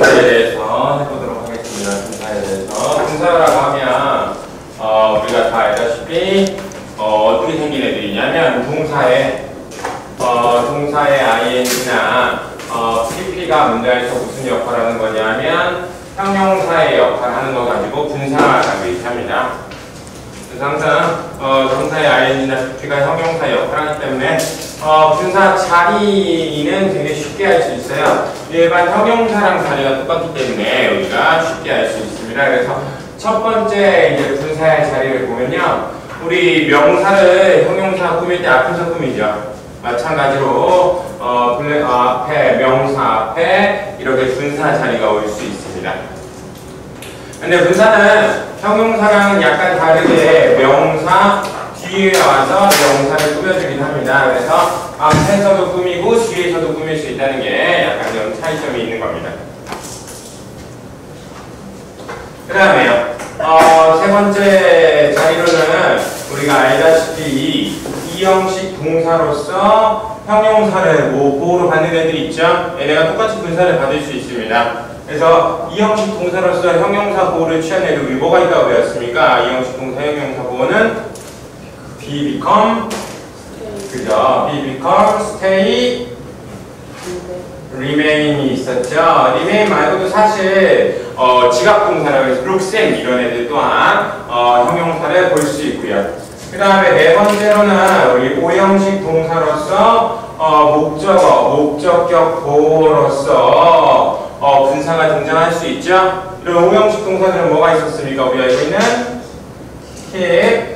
분사에 대해서 해보도록 하겠습니다. 분사에 대해서. 분사라고 하면 우리가 다 알다시피 어떻게 생긴 애들이냐면 동사의 ing나 pp가 문장에서 무슨 역할을 하는 거냐면 형용사의 역할을 하는 거 가지고 분사라고 얘기합니다. 그래서 항상 동사의 ing나 pp가 형용사의 역할을 하기 때문에 분사 자리는 되게 쉽게 할 수 있어요. 일반 형용사랑 자리가 똑같기 때문에 우리가 쉽게 알 수 있습니다. 그래서 첫 번째 이제 분사의 자리를 보면요, 우리 명사를 형용사 꾸밀 때 앞에서 꾸미죠. 마찬가지로 앞에 명사 앞에 이렇게 분사 자리가 올 수 있습니다. 근데 분사는 형용사랑은 약간 다르게 명사 뒤에 와서 명사를 꾸며주긴 합니다. 그래서 앞에서도 꾸미고 뒤에서도 꾸밀 수 있다는 게 약간 좀 차이점이 있는 겁니다. 그 다음에요, 세 번째 자리로는 우리가 알다시피 이 형식 동사로서 형용사를 보호를 받는 애들이 있죠. 얘네가 똑같이 분사를 받을 수 있습니다. 그래서 이 형식 동사로서 형용사 보호를 취한 애들 우리 뭐가 있다고 배웠습니까? 이 형식 동사 형용사 보호는 be, become, 그죠? be, become, stay, remain이 있었죠. remain 말고도 사실 지각 동사라고 해서 looks and 이런 애들 또한 형용사를 볼 수 있고요. 그 다음에 네 번째로는 우리 오형식 동사로서 목적격 보호로서 분사가 등장할 수 있죠. 이런 오형식 동사들은 뭐가 있었습니까? 우리가 알고 있는 keep,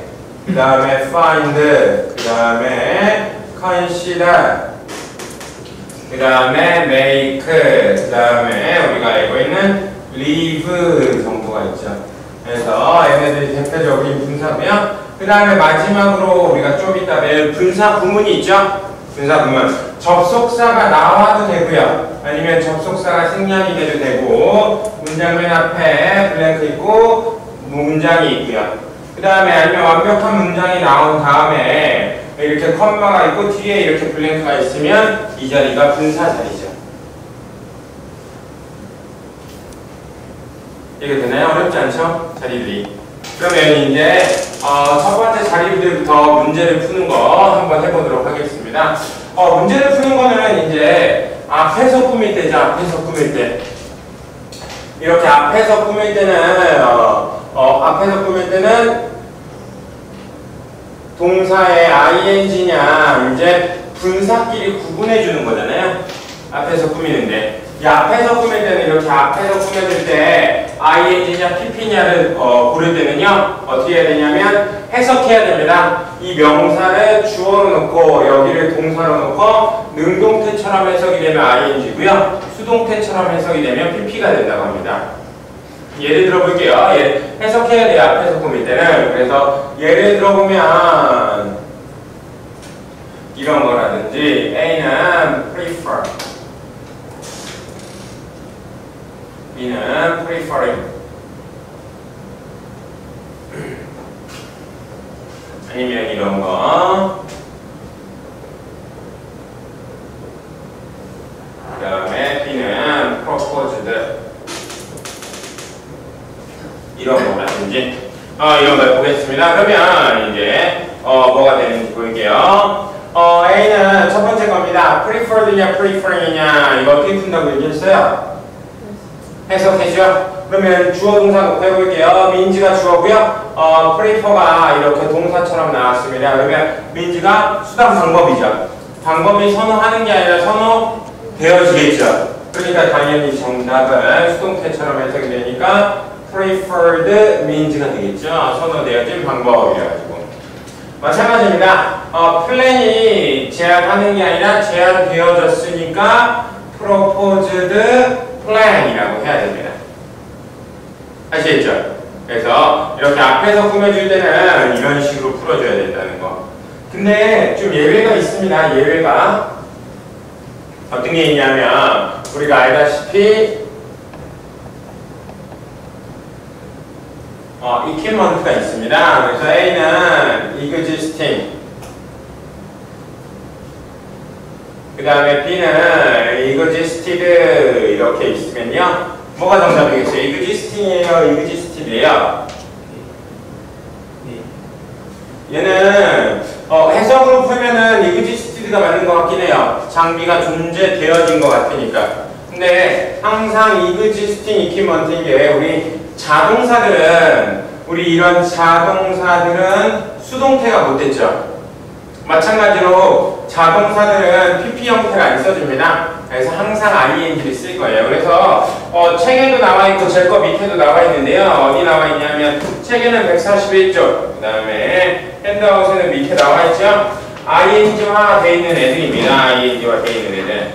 그 다음에 find, 그 다음에 consider, 그 다음에 make, 그 다음에 우리가 알고 있는 leave 정도가 있죠. 그래서 얘네들이 대표적인 분사고요. 그 다음에 마지막으로 우리가 좀 이따 배울 분사 구문이 있죠. 분사 구문. 접속사가 나와도 되고요. 아니면 접속사가 생략이 돼도 되고, 문장 맨 앞에 블랭크 있고 문장이 있고요. 그 다음에 아니면 완벽한 문장이 나온 다음에 이렇게 컴마가 있고 뒤에 이렇게 블랭크가 있으면 이 자리가 분사 자리죠. 이게 되나요? 어렵지 않죠? 자리들이. 그러면 이제 첫 번째 자리들부터 문제를 푸는 거 한번 해보도록 하겠습니다. 문제를 푸는 거는 이제 앞에서 꾸밀 때죠. 앞에서 꾸밀 때. 이렇게 앞에서 꾸밀 때는 동사의 ing냐 이제 분사끼리 구분해 주는 거잖아요. 앞에서 꾸미는데. 이 앞에서 꾸밀 때는 이렇게 앞에서 꾸며줄 때 ing냐 pp냐를 고를 때는요, 어떻게 해야 되냐면 해석해야 됩니다. 이 명사를 주어로 놓고 여기를 동사로 놓고 능동태처럼 해석이 되면 ing고요, 수동태처럼 해석이 되면 pp가 된다고 합니다. 예를 들어 볼게요. 해석해야 돼요. 앞에서 꾸밀 때는. 그래서 예를 들어보면 이런 거라든지 A는 prefer, B는 preferring, 아니면 이런 거, 그 다음에 B는 proposed, 이런 거라든지 이런 걸 보겠습니다. 그러면 이제 뭐가 되는지 볼게요. A는 첫 번째 겁니다. preferred냐 preferring이냐 이거 어떻게 푼다고 얘기했어요? 해석해줘. 그러면 주어 동사 놓고 해볼게요. 민지가 주어고요. prefer가 이렇게 동사처럼 나왔습니다. 그러면 민지가 수단 방법이죠. 방법이 선호하는 게 아니라 선호되어지겠죠. 그러니까 당연히 정답은 수동태처럼 해석이 되니까 preferred means가 되겠죠. 선호되어진 방법이라가지고. 마찬가지입니다. 플랜이 제안하는 게 아니라 제안되어졌으니까 proposed plan이라고 해야 됩니다. 아시겠죠? 그래서 이렇게 앞에서 꾸며줄 때는 이런 식으로 풀어줘야 된다는 거. 근데 좀 예외가 있습니다. 예외가 어떤 게 있냐면 우리가 알다시피 equipment가 있습니다. 그래서 A는 existing, 그 다음에 B는 existed 이렇게 있으면요, 뭐가 정답이겠어요? existing이에요? existed이에요? 얘는 해석으로 풀면은 existed가 맞는 것 같긴 해요. 장비가 존재되어진 것 같으니까. 근데 항상 existing equipment인 게 우리 이런 자동사들은 수동태가 못 됐죠. 마찬가지로 자동사들은 PP 형태가 안 써집니다. 그래서 항상 ing를 쓸 거예요. 그래서 책에도 나와 있고 제 거 밑에도 나와 있는데요. 어디 나와 있냐면 책에는 141쪽, 그 다음에 핸드아웃에는 밑에 나와 있죠. ing화 돼 있는 애들입니다. ing화 돼 있는 애들.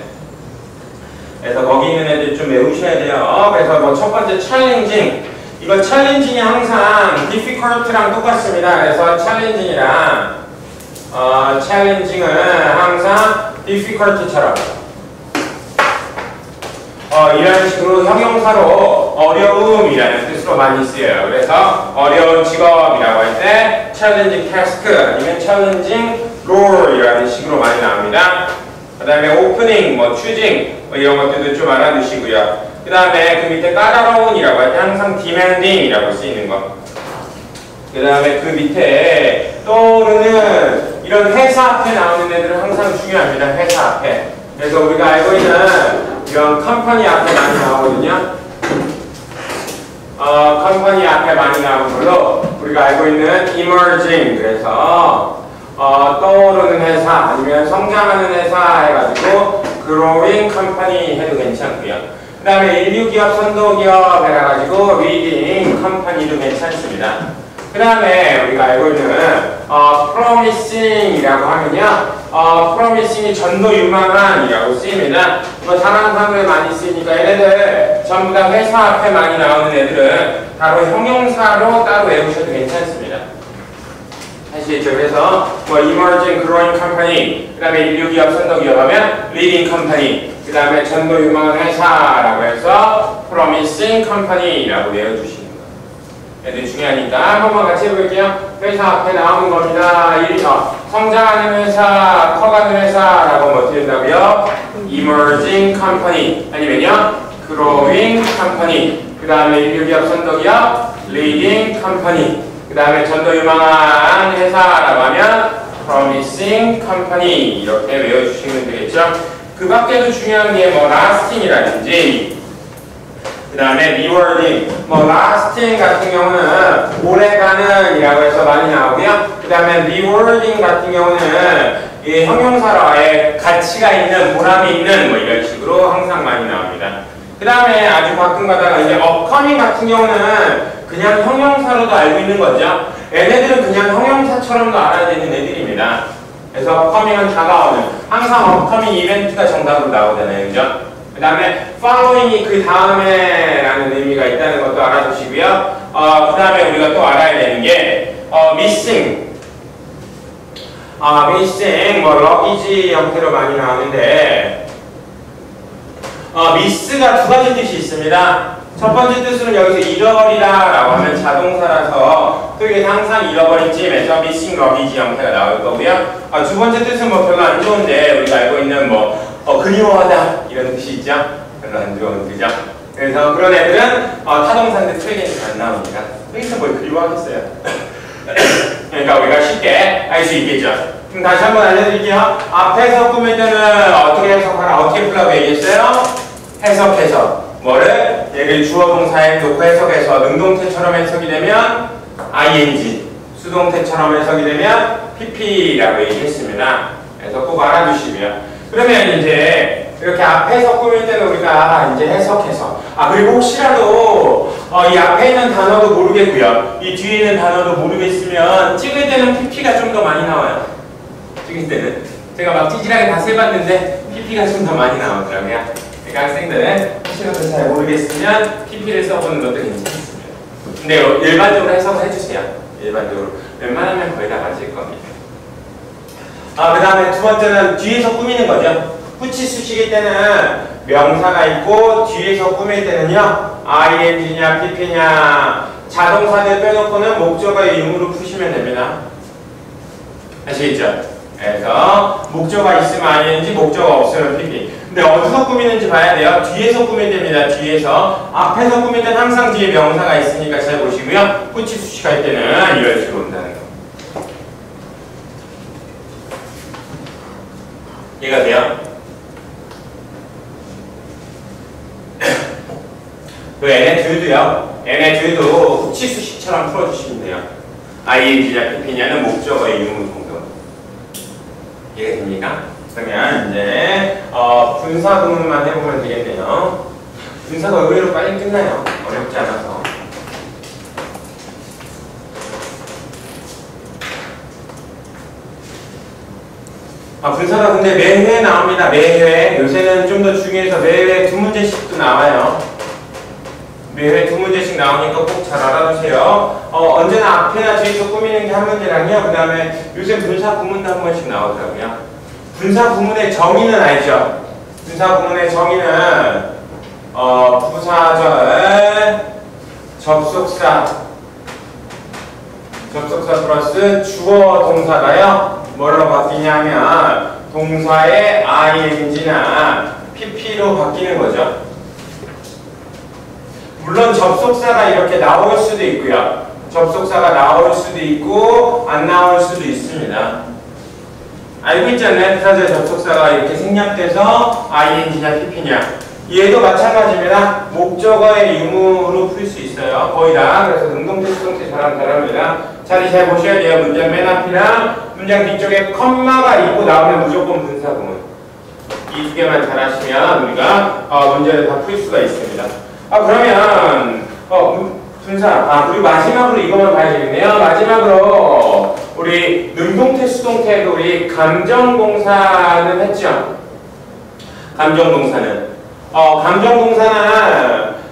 그래서 거기 있는 애들 좀 외우셔야 돼요. 그래서 뭐 첫 번째 challenging, 이거 challenging이 항상 difficult랑 똑같습니다. 그래서 challenging은 항상 difficult처럼 이런 식으로 형용사로 어려움이라는 뜻으로 많이 쓰여요. 그래서 어려운 직업이라고 할 때 challenging task 아니면 challenging role이라는 식으로 많이 나옵니다. 그 다음에 opening, choosing 이런 것들도 좀 알아두시고요. 그 다음에 그 밑에 까다로운이라고 할 때 항상 demanding이라고 쓰이는 거. 그 다음에 그 밑에 떠오르는 이런 회사 앞에 나오는 애들은 항상 중요합니다. 회사 앞에. 그래서 우리가 알고 있는 이런 컴퍼니 앞에 많이 나오거든요. 컴퍼니 앞에 많이 나오는 걸로 우리가 알고 있는 emerging, 그래서 떠오르는 회사 아니면 성장하는 회사 해가지고 growing company 해도 괜찮고요. 그 다음에 인류기업, 선도기업 해가지고 leading company도 괜찮습니다. 그 다음에 우리가 알고 있는 promising이라고 하면요, promising이 전도 유망한이라고 쓰입니다. 이거 잘하는 사람들 많이 쓰이니까 얘네들 전부 다 회사 앞에 많이 나오는 애들은 바로 형용사로 따로 외우셔도 괜찮습니다. 아시겠죠? 그래서 emerging, growing company, 그 다음에 인류기업, 선도기업 하면 leading company, 그 다음에 전도 유망한 회사라고 해서 promising company라고 외워주시면 애들 중요하니까 한 번만 같이 해볼게요. 회사 앞에 나오는 겁니다. 성장하는 회사, 커가는 회사라고 하면 어떻게 된다고요? emerging company 아니면요 growing company, 그 다음에 인류기업, 선도기업 leading company, 그 다음에 전도 유망한 회사라고 하면 promising company 이렇게 외워주시면 되겠죠. 그 밖에도 중요한 게 lasting이라든지 그 다음에 rewarding, lasting 같은 경우는 오래가는 이라고 해서 많이 나오고요. 그 다음에 rewarding 같은 경우는 이 형용사로의 가치가 있는, 보람이 있는 이런 식으로 항상 많이 나옵니다. 그 다음에 아주 가끔 가다가 이제 upcoming 같은 경우는 그냥 형용사로도 알고 있는 거죠. 얘네들은 그냥 형용사처럼도 알아야 되는 애들입니다. 그래서 upcoming은 다가오는, 항상 upcoming 이벤트가 정답으로 나오잖아요. 그죠? 그 다음에 following이 그 다음에 라는 의미가 있다는 것도 알아두시고요. 그 다음에 우리가 또 알아야 되는 게 missing, luggage 형태로 많이 나오는데 miss가 두 가지 뜻이 있습니다. 첫 번째 뜻은 여기서 잃어버리다 라고 하면 자동사라서 그게 항상 잃어버린 찜에서 missing luggage 형태가 나올 거고요. 두 번째 뜻은 별로 안 좋은데 우리가 알고 있는 그리워하다 이런 뜻이 있죠? 별로 안 좋은 뜻이죠? 그래서 그런 애들은 타동사인데 트랙에는 안 나옵니다. 여기서 뭘 그리워하겠어요? 그러니까 우리가 쉽게 알 수 있겠죠? 그럼 다시 한번 알려드릴게요. 앞에서 꾸밀 때는 어떻게 해석하라, 어떻게 풀라고 얘기했어요? 해석해서 뭐를? 얘를 주어 동사에 놓고 해석해서 능동태처럼 해석이 되면 ing, 수동태처럼 해석이 되면 pp라고 얘기했습니다. 그래서 꼭 알아두시고요. 그러면 이제 이렇게 앞에서 꾸밀 때는 우리가 이제 해석해서 그리고 혹시라도 이 앞에 있는 단어도 모르겠고요, 이 뒤에 있는 단어도 모르겠으면 찍을 때는 pp가 좀 더 많이 나와요. 찍을 때는 제가 막 찌질하게 다 세봤는데 pp가 좀 더 많이 나오더라고요. 그러니까 학생들은 혹시라도 잘 모르겠으면 pp를 써보는 것도 괜찮습니다. 근데 일반적으로 해석을 해주세요. 일반적으로 웬만하면 거의 다 맞을 겁니다. 그 다음에 두 번째는 뒤에서 꾸미는 거죠. 후치 수식일 때는 명사가 있고 뒤에서 꾸밀 때는요 ing냐 pp냐 자동사들 빼놓고는 목적어의 의무로 푸시면 됩니다. 아시겠죠? 그래서 목적어가 있으면 ing, 목적어가 없으면 pp. 근데 어디서 꾸미는지 봐야 돼요. 뒤에서 꾸미면 됩니다. 뒤에서. 앞에서 꾸밀 땐 항상 뒤에 명사가 있으니까 잘 보시고요. 꾸치 수식할 때는 이런 식으로 온다는 거. 이해가 돼요? 그 얘네 둘도요. 얘네 둘도 꾸치 수식처럼 풀어주시면 돼요. ing냐 pp냐는 목적어의 유무 정도. 이해가 됩니까? 그러면 이제 분사 구문만 해보면 되겠네요. 분사가 의외로 빨리 끝나요. 어렵지 않아서. 분사가 근데 매회 나옵니다. 매회. 요새는 좀 더 중요해서 매회 2문제씩도 나와요. 매회 2문제씩 나오니까 꼭 잘 알아두세요. 언제나 앞에나 뒤에서 꾸미는 게 한 문제랑요. 그 다음에 요새 분사 구문도 한 번씩 나오더라고요. 분사 구문의 정의는 알죠? 분사 구문의 정의는 부사절 접속사 플러스 주어 동사가요. 뭐로 바뀌냐면 동사의 ing나 pp로 바뀌는 거죠. 물론 접속사가 이렇게 나올 수도 있고요. 접속사가 나올 수도 있고 안 나올 수도 있습니다. 알고 있지 않나요? 부사절 접속사가 이렇게 생략돼서 ing냐 pp냐. 얘도 마찬가지입니다. 목적어의 유무로 풀 수 있어요. 거의 다. 그래서 능동태, 수동태 잘하면 잘합니다. 자리 잘 보셔야 돼요. 문장 맨 앞이랑 문장 뒤쪽에 컴마가 있고 나오면 무조건 분사구문. 이 두 개만 잘하시면 우리가 문제를 다 풀 수가 있습니다. 그러면 분사. 그리고 마지막으로 이것만 봐야 되겠네요. 마지막으로 우리 능동태, 수동태에도 우리 감정동사는 했죠. 감정동사는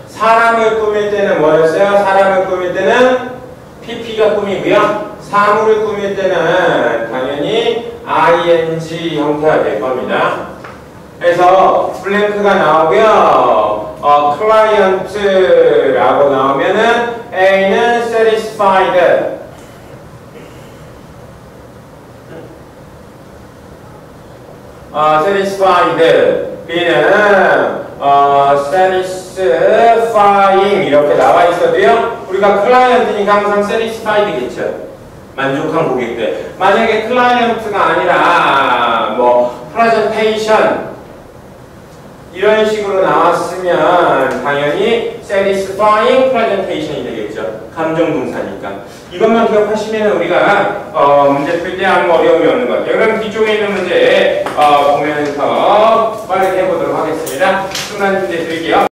사람을 꾸밀 때는 뭐였어요? 사람을 꾸밀 때는 pp가 꾸미고요. 사물을 꾸밀 때는 당연히 ing 형태가 될 겁니다. 그래서 블랭크가 나오고요. client라고 나오면은 A는 satisfied, B는 satisfying 이렇게 나와 있어도요. 우리가 클라이언트니까 항상 satisfied겠죠. 만족한 고객들. 만약에 클라이언트가 아니라 presentation 이런 식으로 나왔으면 당연히 satisfying presentation이 되겠죠. 감정동사니까. 이것만 기억하시면 우리가 문제 풀 때 아무 어려움이 없는 것 같아요. 그럼 뒤쪽에 있는 문제 보면서 빠르게 해보도록 하겠습니다. 순간 문제 드릴게요.